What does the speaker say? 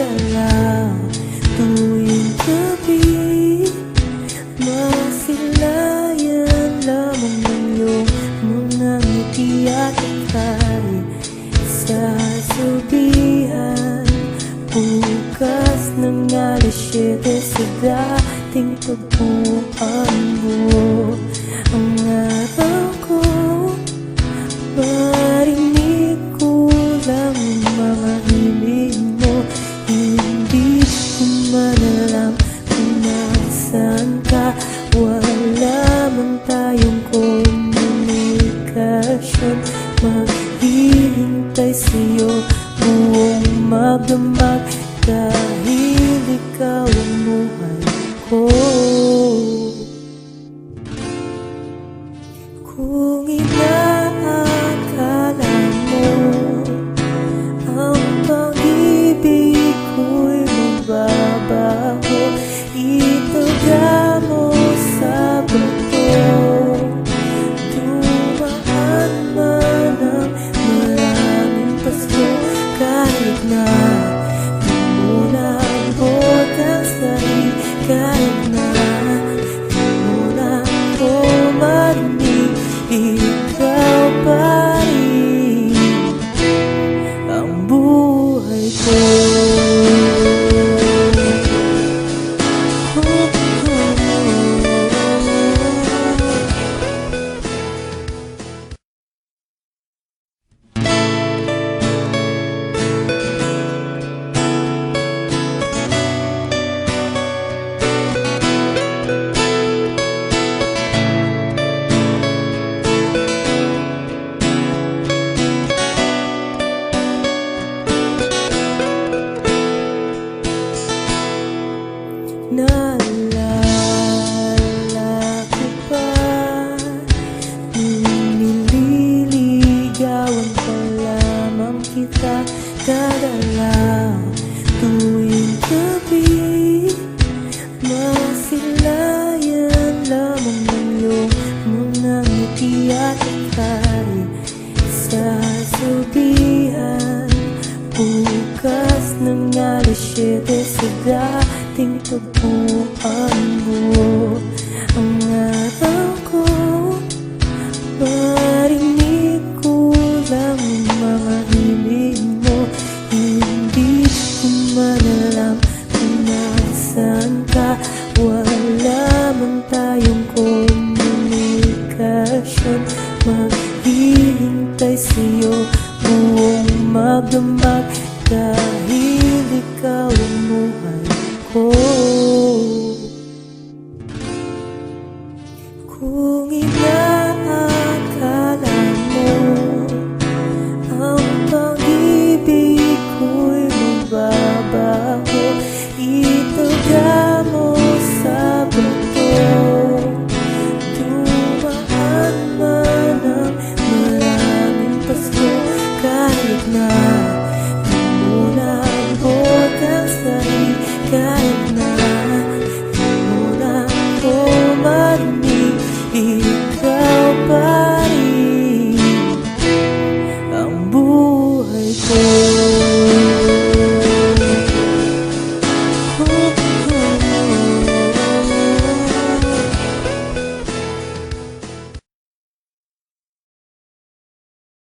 kadalaw tuwing gabi. Masilayan lamang ng iyong mga ngiti at ika'y sasabihan. Bukas ng alas 7 sa dating tagpuan mo ang araw ko. Marinig ko lang ang mga himig mo. Hindi ko man alam kung nasaan ka. Wala man tayong komunikasyon. Maghihintay sa'yo buong magdamag dahil ikaw ang buhay ko. Kung inaakala mo ang pag-ibig ko'y magbabago, itaga mo sa bato. Dumaan man ang maraming pasko, kahit na di mo na abot ang sa'yo, kahit na di mo na ako marinig, ikaw pa rin ang buhay ko. Naalala ko pa nung nililigawan pa lamang kita kadalaw tuwing gabi. Masilayan lamang ng iyong mga ngiti at ika'y sasabihan. Bukas ng alas 7 sa dating tagpuan mo ang araw ko. Marinig ko lang ang mga himig mo. Hindi ko man alam kung nasaan ka. Wala man tayong komunikasyon. Maghihintay sa'yo buong magdamag dahil ikaw ang buhay ko. Kung inaakala mo ang pag-ibig ko'y magbabago, itaga mo sa bato. Dumaan man ang maraming pasko, kahit na